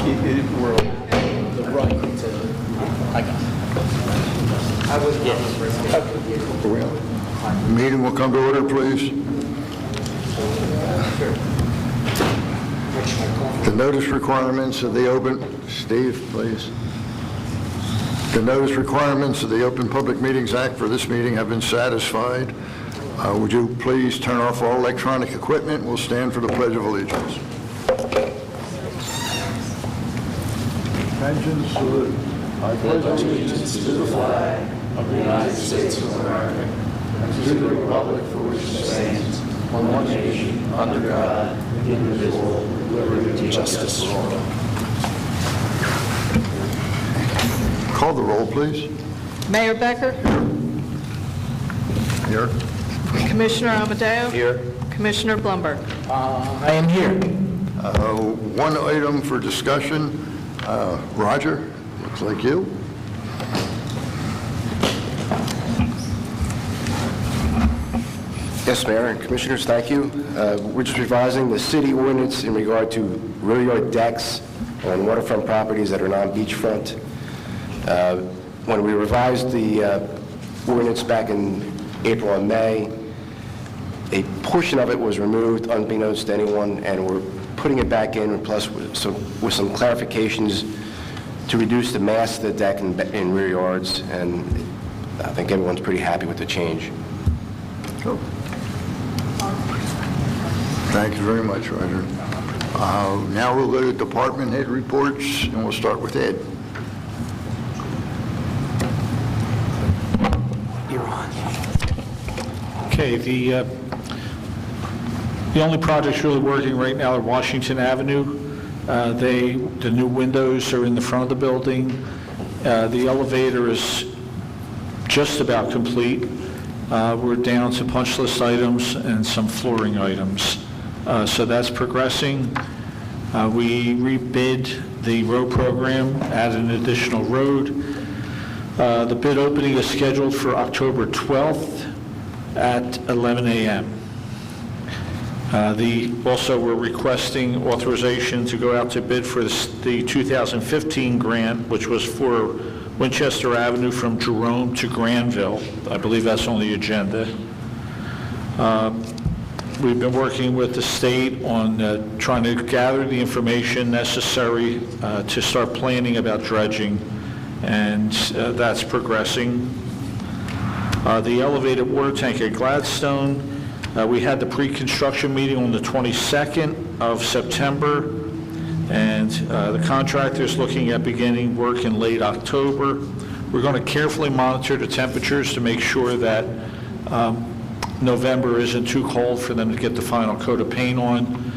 keep it for the right to. I got it. I was. The meeting will come to order, please. The notice requirements of the open, Steve, please. The notice requirements of the Open Public Meetings Act for this meeting have been satisfied. Would you please turn off all electronic equipment? We'll stand for the Pledge of Allegiance. Attention, salute. I pledge allegiance to the flag of the United States of America and to the republic for which it stands, one nation, under God, indivisible, with liberty and justice for all. Call the roll, please. Mayor Becker? Here. Commissioner Amadeo? Here. Commissioner Blumberg? I am here. One item for discussion. Roger, looks like you. Yes, Mayor and Commissioners, thank you. We're just revising the city ordinance in regard to rear yard decks on waterfront properties that are non-beachfront. When we revised the ordinance back in April and May, a portion of it was removed unbeknownst to anyone, and we're putting it back in, plus with some clarifications to reduce the mass of the deck in rear yards, and I think everyone's pretty happy with the change. Cool. Thank you very much, Roger. Now we'll go to department head reports, and we'll start with Ed. You're on. Okay, the only projects really working right now are Washington Avenue. The new windows are in the front of the building. The elevator is just about complete. We're down to punch list items and some flooring items. So that's progressing. We rebid the road program, added an additional road. The bid opening is scheduled for October 12th at 11 a.m. Also, we're requesting authorization to go out to bid for the 2015 grant, which was for Winchester Avenue from Jerome to Granville. I believe that's on the agenda. We've been working with the state on trying to gather the information necessary to start planning about dredging, and that's progressing. The elevated water tank at Gladstone, we had the pre-construction meeting on the 22nd of September, and the contractor is looking at beginning work in late October. We're going to carefully monitor the temperatures to make sure that November isn't too cold for them to get the final coat of paint on.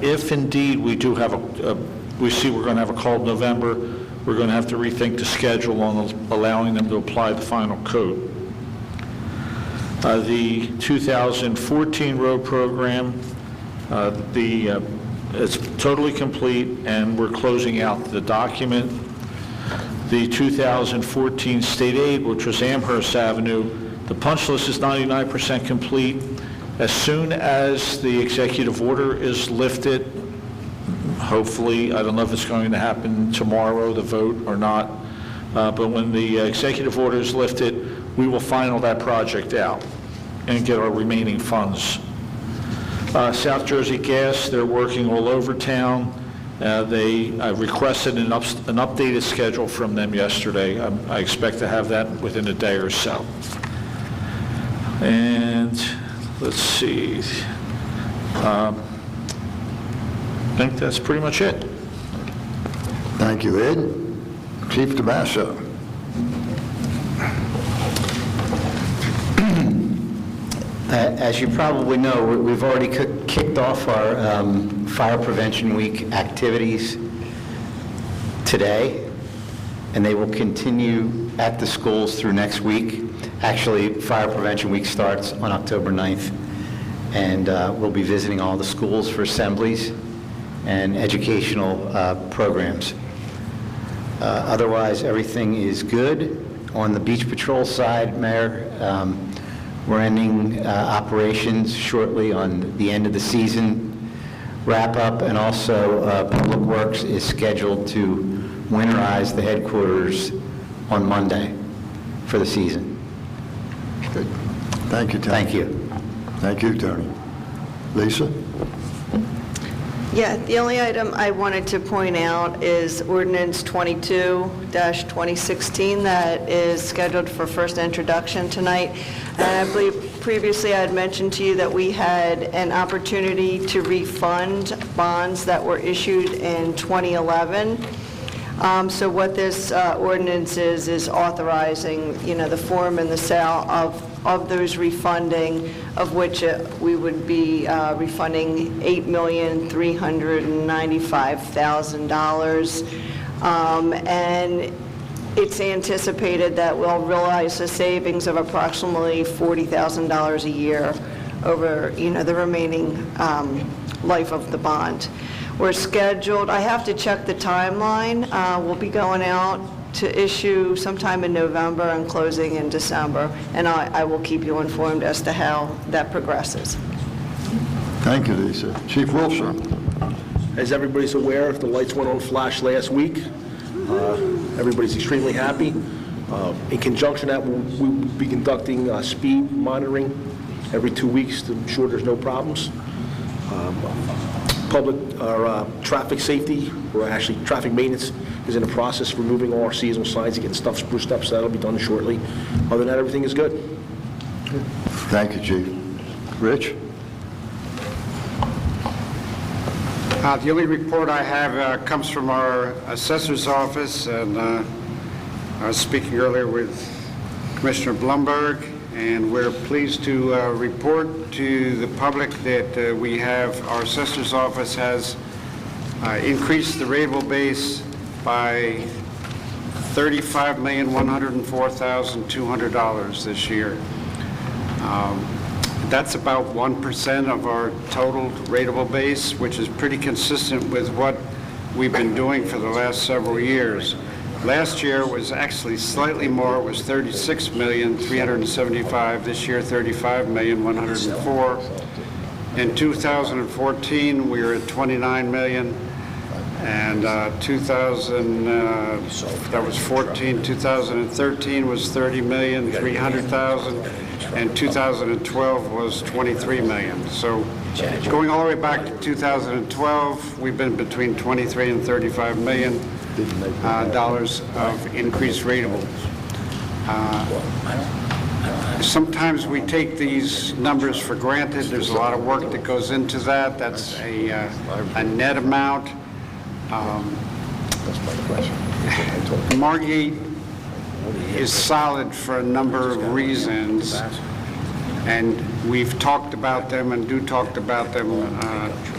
If indeed we do have we see we're going to have a cold November, we're going to have to rethink the schedule on allowing them to apply the final coat. The 2014 road program, it's totally complete, and we're closing out the document. The 2014 state aid, which was Amherst Avenue, the punch list is 99% complete. As soon as the executive order is lifted, hopefully, I don't know if it's going to happen tomorrow, the vote, or not, but when the executive order is lifted, we will final that project out and get our remaining funds. South Jersey Gas, they're working all over town. I requested an updated schedule from them yesterday. I expect to have that within a day or so. And let's see. I think that's pretty much it. Thank you, Ed. Chief DeMasso. As you probably know, we've already kicked off our Fire Prevention Week activities today, and they will continue at the schools through next week. Actually, Fire Prevention Week starts on October 9th, and we'll be visiting all the schools for assemblies and educational programs. Otherwise, everything is good. On the beach patrol side, Mayor, we're ending operations shortly on the end of the season. wrap up, and also Public Works is scheduled to winterize the headquarters on Monday for the season. Good. Thank you, Tony. Thank you. Thank you, Tony. Lisa? Yeah, the only item I wanted to point out is ordinance 22-2016 that is scheduled for first introduction tonight. And I believe previously I had mentioned to you that we had an opportunity to refund bonds that were issued in 2011. So what this ordinance is authorizing, the form and the sale of those refunding, of which we would be refunding $8,395,000. And it's anticipated that we'll realize a savings of approximately $40,000 a year over, the remaining life of the bond. We're scheduled, I have to check the timeline. We'll be going out to issue sometime in November and closing in December, and I will keep you informed as to how that progresses. Thank you, Lisa. Chief Wilson? As everybody's aware, the lights went on flash last week. Everybody's extremely happy. In conjunction with that, we'll be conducting speed monitoring every 2 weeks to ensure there's no problems. Traffic safety, or actually traffic maintenance, is in the process of removing all our seasonal signs and getting stuff spruced up, so that'll be done shortly. Other than that, everything is good. Thank you, Chief. Rich? The only report I have comes from our assessor's office, and I was speaking earlier with Commissioner Blumberg, and we're pleased to report to the public that our assessor's office has increased the rateable base by $35,104,200 this year. That's about 1% of our total rateable base, which is pretty consistent with what we've been doing for the last several years. Last year was actually slightly more. It was $36,375,000. This year, $35,104,000. In 2014, we were at $29 million, and that was 14. 2013 was $30,300,000, and 2012 was $23 million. So, going all the way back to 2012, we've been between $23 and $35 million dollars of increased rateable. Sometimes we take these numbers for granted. There's a lot of work that goes into that. That's a net amount. Margate is solid for a number of reasons, and we've talked about them and do talk about them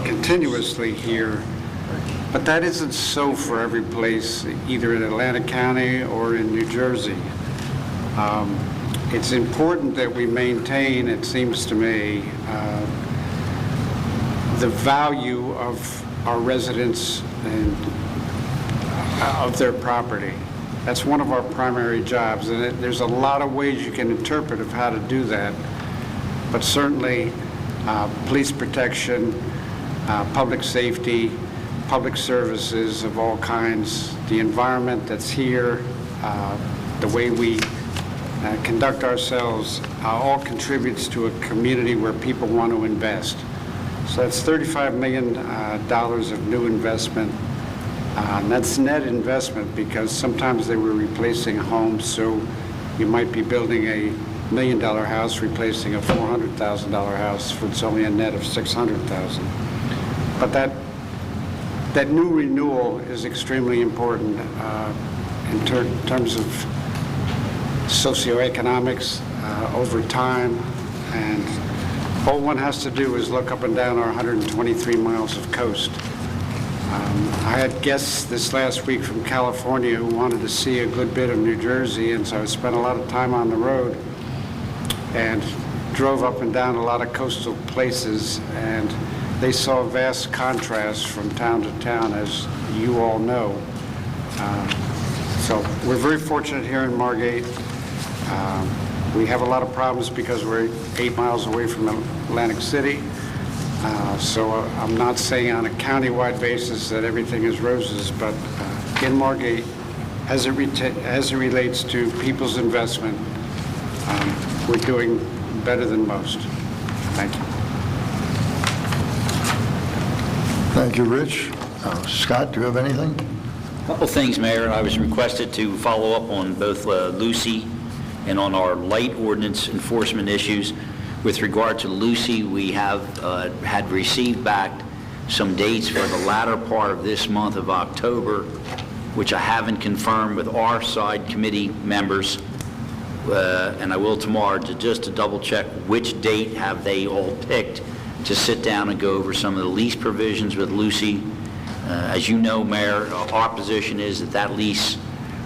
continuously here. But that isn't so for every place, either in Atlantic County or in New Jersey. It's important that we maintain, it seems to me, the value of our residents and of their property. That's one of our primary jobs, and there's a lot of ways you can interpret of how to do that. But certainly, police protection, public safety, public services of all kinds, the environment that's here, the way we conduct ourselves, all contributes to a community where people want to invest. So that's $35 million of new investment. And that's net investment because sometimes they were replacing homes, so you might be building a $1 million house replacing a $400,000 house, for it's only a net of $600,000. But that new renewal is extremely important in terms of socioeconomics over time, and all one has to do is look up and down our 123 miles of coast. I had guests this last week from California who wanted to see a good bit of New Jersey, and so I spent a lot of time on the road and drove up and down a lot of coastal places, and they saw vast contrasts from town to town, as you all know. So we're very fortunate here in Margate. We have a lot of problems because we're 8 miles away from Atlantic City. So I'm not saying on a countywide basis that everything is roses, but in Margate, as it relates to people's investment, we're doing better than most. Thank you. Thank you, Rich. Scott, do you have anything? Couple things, Mayor. I was requested to follow up on both Lucy and on our light ordinance enforcement issues. With regard to Lucy, we have had received back some dates for the latter part of this month of October, which I haven't confirmed with our side committee members, and I will tomorrow, just to double check which date have they all picked to sit down and go over some of the lease provisions with Lucy. As you know, Mayor, our position is that that lease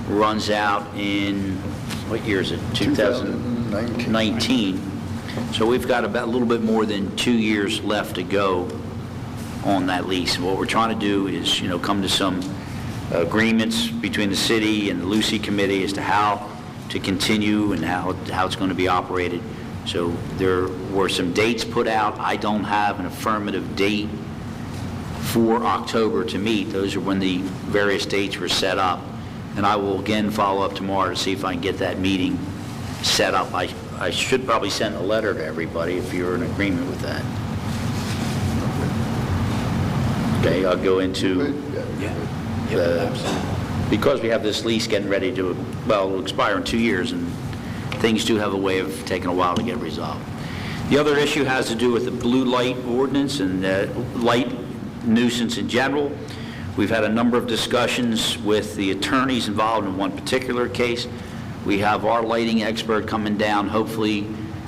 runs out in, what year is it? 2019. So we've got about a little bit more than 2 years left to go on that lease. And what we're trying to do is, come to some agreements between the city and the Lucy Committee as to how to continue and how it's going to be operated. So there were some dates put out. I don't have an affirmative date for October to meet. Those are when the various dates were set up. And I will again follow up tomorrow to see if I can get that meeting set up. I should probably send a letter to everybody if you're in agreement with that. Okay, I'll go into, because we have this lease getting ready to, it'll expire in 2 years, and things do have a way of taking a while to get resolved. The other issue has to do with the blue light ordinance and light nuisance in general. We've had a number of discussions with the attorneys involved in one particular case. We have our lighting expert coming down, hopefully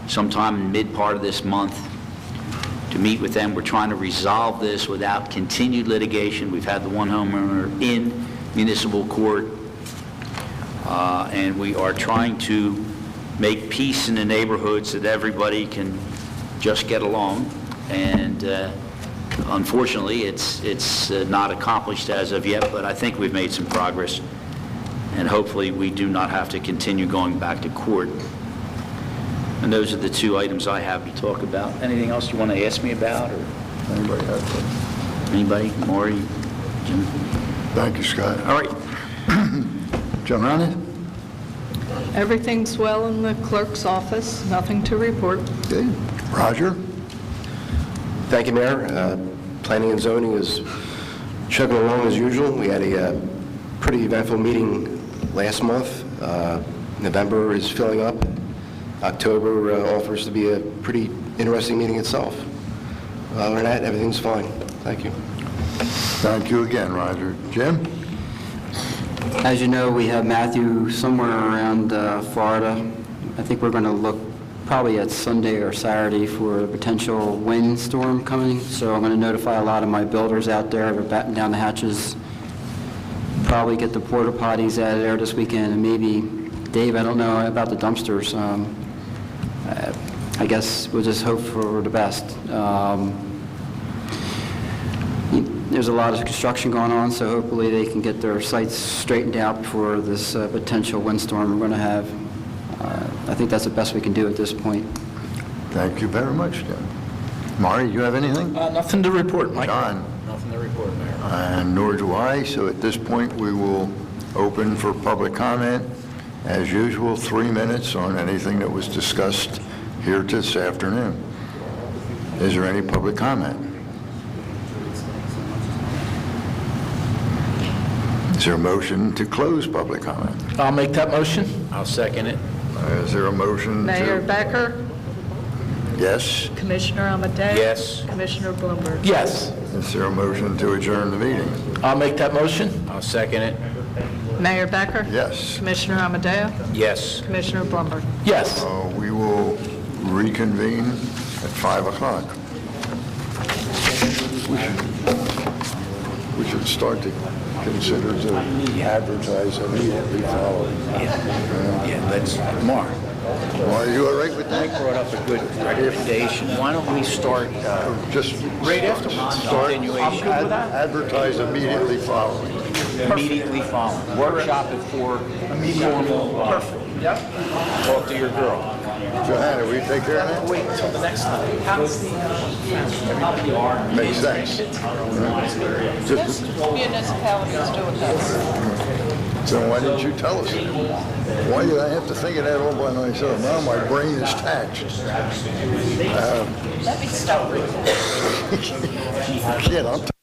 sometime in mid-part of this month, to meet with them. We're trying to resolve this without continued litigation. We've had the one homeowner in municipal court, and we are trying to make peace in the neighborhood so that everybody can just get along. And unfortunately, it's not accomplished as of yet, but I think we've made some progress. And hopefully we do not have to continue going back to court. And those are the two items I have to talk about. Anything else you want to ask me about? Or Anybody have that? anybody? Maury? Jim? Thank you, Scott. All right. John Ronnie? Everything's well in the clerk's office, nothing to report. Okay. Roger? Thank you, Mayor. Planning and zoning is chugging along as usual. We had a pretty eventful meeting last month. November is filling up. October offers to be a pretty interesting meeting itself. Other than that, everything's fine. Thank you. Thank you again, Roger. Jim? As you know, we have Matthew somewhere around Florida. I think we're going to look probably at Sunday or Saturday for a potential windstorm coming. So I'm going to notify a lot of my builders out there. We're batting down the hatches. Probably get the porta potties out of there this weekend, and maybe, Dave, I don't know about the dumpsters. I guess we'll just hope for the best. There's a lot of construction going on, so hopefully they can get their sites straightened out before this potential windstorm we're going to have. I think that's the best we can do at this point. Thank you very much, Jim. Maury, you have anything? Nothing to report, Mike. John? Nothing to report, Mayor. And nor do I, so at this point, we will open for public comment. As usual, 3 minutes on anything that was discussed here this afternoon. Is there any public comment? Is there a motion to close public comment? I'll make that motion. I'll second it. Is there a motion to... Mayor Becker, Yes? Commissioner Amadeo. Yes. Commissioner Blumberg. Yes. Is there a motion to adjourn the meeting? I'll make that motion. I'll second it. Mayor Becker. Yes. Commissioner Amadeo. Yes. Commissioner Blumberg. Yes. We will reconvene at 5 o'clock. We should start to consider to advertise immediately following. Yeah, that's Mark. Are you all right with that? Mike brought up a good recommendation. Why don't we start Just right after continuation? advertise immediately following. Immediately following. Workshop at 4. Formal. Perfect. Yep. Talk to your girl. Johanna, will you take care of that? Wait until the next time. How's the, Makes sense. Just, Municipalities do it that so why didn't you tell us? Why did I have to think of that all by myself? Now my brain is taxed. Let me stop. Kid, I'm